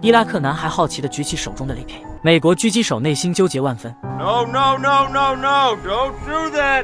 伊拉克男孩好奇地举起手中的 AK， 美国狙击手内心纠结万分。No, no, no, no, no, don't do that.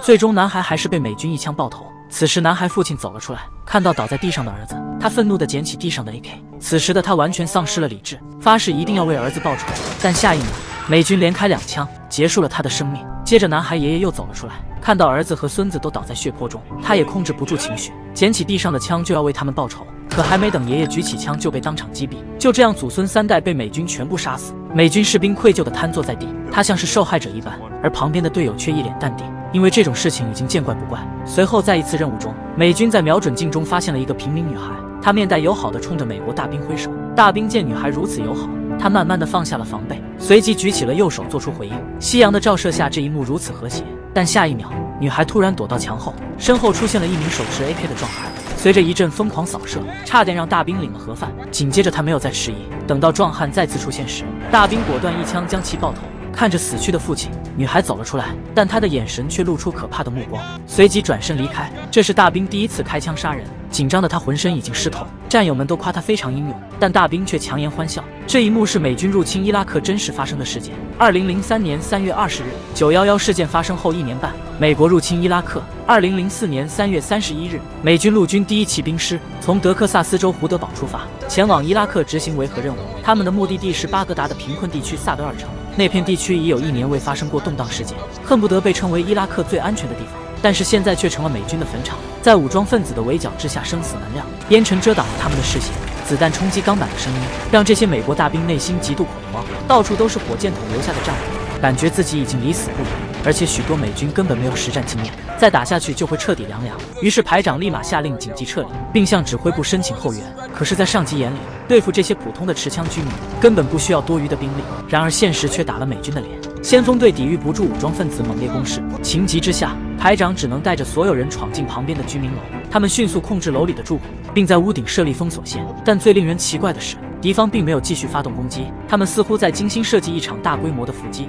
最终，男孩还是被美军一枪爆头。此时，男孩父亲走了出来，看到倒在地上的儿子，他愤怒地捡起地上的 AK。此时的他完全丧失了理智，发誓一定要为儿子报仇。但下一秒，美军连开2枪，结束了他的生命。接着，男孩爷爷又走了出来，看到儿子和孙子都倒在血泊中，他也控制不住情绪，捡起地上的枪就要为他们报仇。可还没等爷爷举起枪，就被当场击毙。就这样，祖孙3代被美军全部杀死。美军士兵愧疚地瘫坐在地，他像是受害者一般，而旁边的队友却一脸淡定，因为这种事情已经见怪不怪。随后，在一次任务中，美军在瞄准镜中发现了一个平民女孩，她面带友好地冲着美国大兵挥手。大兵见女孩如此友好，他慢慢地放下了防备，随即举起了右手做出回应。夕阳的照射下，这一幕如此和谐。但下一秒，女孩突然躲到墙后，身后出现了一名手持 AK 的壮汉。随着一阵疯狂扫射，差点让大兵领了盒饭。紧接着他没有再迟疑，等到壮汉再次出现时，大兵果断一枪将其爆头。看着死去的父亲，女孩走了出来，但她的眼神却露出可怕的目光，随即转身离开。这是大兵第一次开枪杀人，紧张的他浑身已经湿透，战友们都夸他非常英勇，但大兵却强颜欢笑。这一幕是美军入侵伊拉克真实发生的事件。2003年3月20日，911事件发生后1年半，美国入侵伊拉克。2004年3月31日，美军陆军第1骑兵师从德克萨斯州胡德堡出发，前往伊拉克执行维和任务。他们的目的地是巴格达的贫困地区萨德尔城。那片地区已有1年未发生过动荡事件，恨不得被称为伊拉克最安全的地方，但是现在却成了美军的坟场。在武装分子的围剿之下，生死难料，烟尘遮挡了他们的视线，子弹冲击钢板的声音让这些美国大兵内心极度恐慌，到处都是火箭筒留下的战火，感觉自己已经离死不远。而且许多美军根本没有实战经验，再打下去就会彻底凉凉。于是排长立马下令紧急撤离，并向指挥部申请后援。可是，在上级眼里，对付这些普通的持枪居民根本不需要多余的兵力。然而现实却打了美军的脸，先锋队抵御不住武装分子猛烈攻势，情急之下，排长只能带着所有人闯进旁边的居民楼。他们迅速控制楼里的住户，并在屋顶设立封锁线。但最令人奇怪的是，敌方并没有继续发动攻击，他们似乎在精心设计一场大规模的伏击。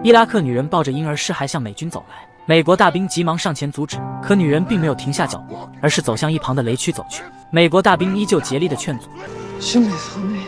伊拉克女人抱着婴儿尸骸向美军走来，美国大兵急忙上前阻止，可女人并没有停下脚步，而是走向一旁的雷区走去。美国大兵依旧竭力地劝阻。兄弟姊妹，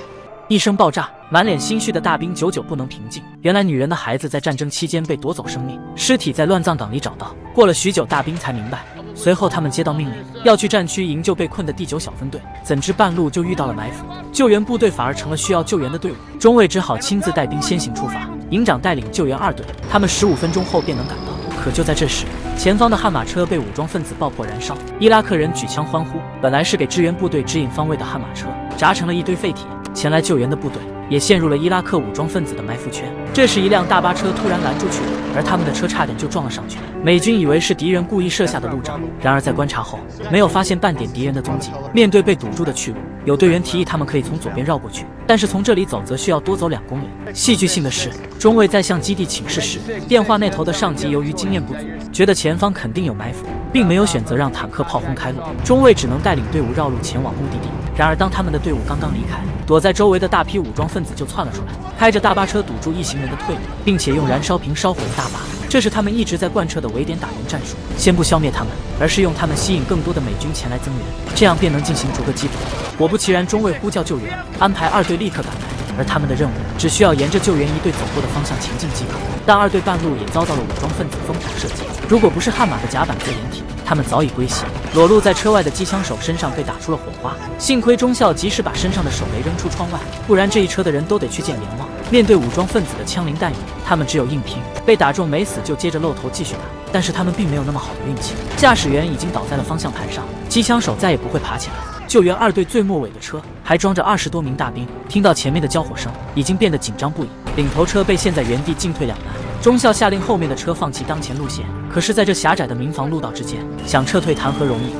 一声爆炸，满脸心绪的大兵久久不能平静。原来女人的孩子在战争期间被夺走生命，尸体在乱葬岗里找到。过了许久，大兵才明白。随后他们接到命令，要去战区营救被困的第9小分队，怎知半路就遇到了埋伏，救援部队反而成了需要救援的队伍。中尉只好亲自带兵先行出发，营长带领救援2队，他们15分钟后便能赶到。可就在这时，前方的悍马车被武装分子爆破燃烧，伊拉克人举枪欢呼。本来是给支援部队指引方位的悍马车，炸成了一堆废铁。前来救援的部队也陷入了伊拉克武装分子的埋伏圈。这时，一辆大巴车突然拦住去了，而他们的车差点就撞了上去。美军以为是敌人故意设下的路障，然而在观察后，没有发现半点敌人的踪迹。面对被堵住的去路，有队员提议他们可以从左边绕过去，但是从这里走则需要多走2公里。戏剧性的是，中尉在向基地请示时，电话那头的上级由于经验不足，觉得前方肯定有埋伏，并没有选择让坦克炮轰开路。中尉只能带领队伍绕路前往目的地。然而当他们的队伍刚刚离开，躲在周围的大批武装分子就窜了出来，开着大巴车堵住一行人的退路，并且用燃烧瓶烧毁了大巴。这是他们一直在贯彻的围点打援战术，先不消灭他们，而是用他们吸引更多的美军前来增援，这样便能进行逐个击破。果不其然，中尉呼叫救援，安排2队立刻赶来，而他们的任务只需要沿着救援1队走过的方向前进即可。但2队半路也遭到了武装分子疯狂射击，如果不是悍马的甲板做掩体，他们早已归西。裸露在车外的机枪手身上被打出了火花，幸亏中校及时把身上的手雷扔出窗外，不然这一车的人都得去见阎王。面对武装分子的枪林弹雨，他们只有硬拼，被打中没死就接着露头继续打。但是他们并没有那么好的运气，驾驶员已经倒在了方向盘上，机枪手再也不会爬起来。救援2队最末尾的车还装着20多名大兵，听到前面的交火声，已经变得紧张不已。领头车被陷在原地，进退两难。中校下令后面的车放弃当前路线，可是在这狭窄的民防路道之间，想撤退谈何容易。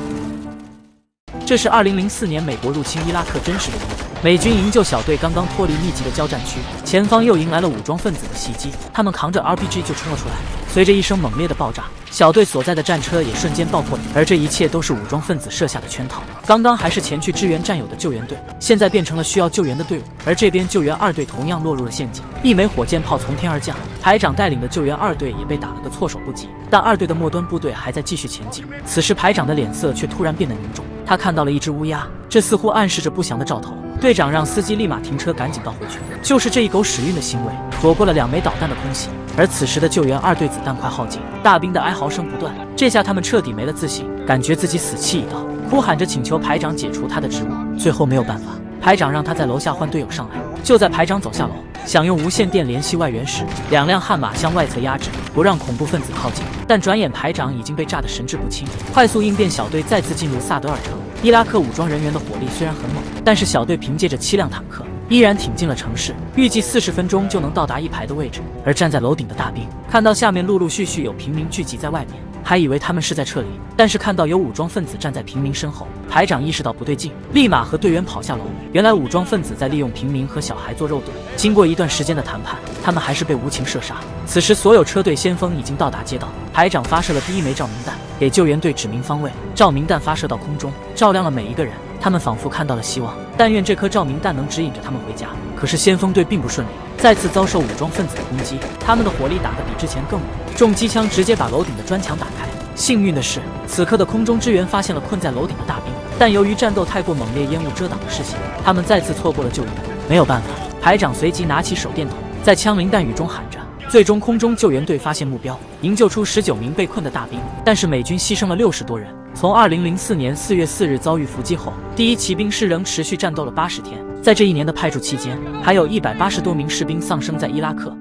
这是2004年美国入侵伊拉克真实的一幕。美军营救小队刚刚脱离密集的交战区，前方又迎来了武装分子的袭击，他们扛着 RPG 就冲了出来。随着一声猛烈的爆炸，小队所在的战车也瞬间爆破，而这一切都是武装分子设下的圈套。刚刚还是前去支援战友的救援队，现在变成了需要救援的队伍，而这边救援2队同样落入了陷阱。一枚火箭炮从天而降，排长带领的救援2队也被打了个措手不及。但2队的末端部队还在继续前进。此时排长的脸色却突然变得凝重，他看到了一只乌鸦，这似乎暗示着不祥的兆头。队长让司机立马停车，赶紧倒回去。就是这一狗屎运的行为，躲过了2枚导弹的空袭。而此时的救援2队子弹快耗尽，大兵的哀嚎声不断，这下他们彻底没了自信，感觉自己死期已到，哭喊着请求排长解除他的职务。最后没有办法，排长让他在楼下换队友上来。就在排长走下楼，想用无线电联系外援时，2辆悍马向外侧压制，不让恐怖分子靠近。但转眼排长已经被炸得神志不清。快速应变小队再次进入萨德尔城。伊拉克武装人员的火力虽然很猛，但是小队凭借着7辆坦克，依然挺进了城市，预计40分钟就能到达一排的位置。而站在楼顶的大兵看到下面陆陆续续有平民聚集在外面，还以为他们是在撤离，但是看到有武装分子站在平民身后，排长意识到不对劲，立马和队员跑下楼。原来武装分子在利用平民和小孩做肉盾，经过一段时间的谈判，他们还是被无情射杀。此时所有车队先锋已经到达街道，排长发射了第1枚照明弹，给救援队指明方位。照明弹发射到空中，照亮了每一个人，他们仿佛看到了希望。但愿这颗照明弹能指引着他们回家。可是先锋队并不顺利，再次遭受武装分子的攻击，他们的火力打得比之前更猛，重机枪直接把楼顶的砖墙打开。幸运的是，此刻的空中支援发现了困在楼顶的大兵，但由于战斗太过猛烈，烟雾遮挡了视线，他们再次错过了救援。没有办法，排长随即拿起手电筒，在枪林弹雨中喊着。最终空中救援队发现目标，营救出19名被困的大兵，但是美军牺牲了60多人。从2004年4月4日遭遇伏击后，第1骑兵师仍持续战斗了80天。在这1年的派驻期间，还有180多名士兵丧生在伊拉克。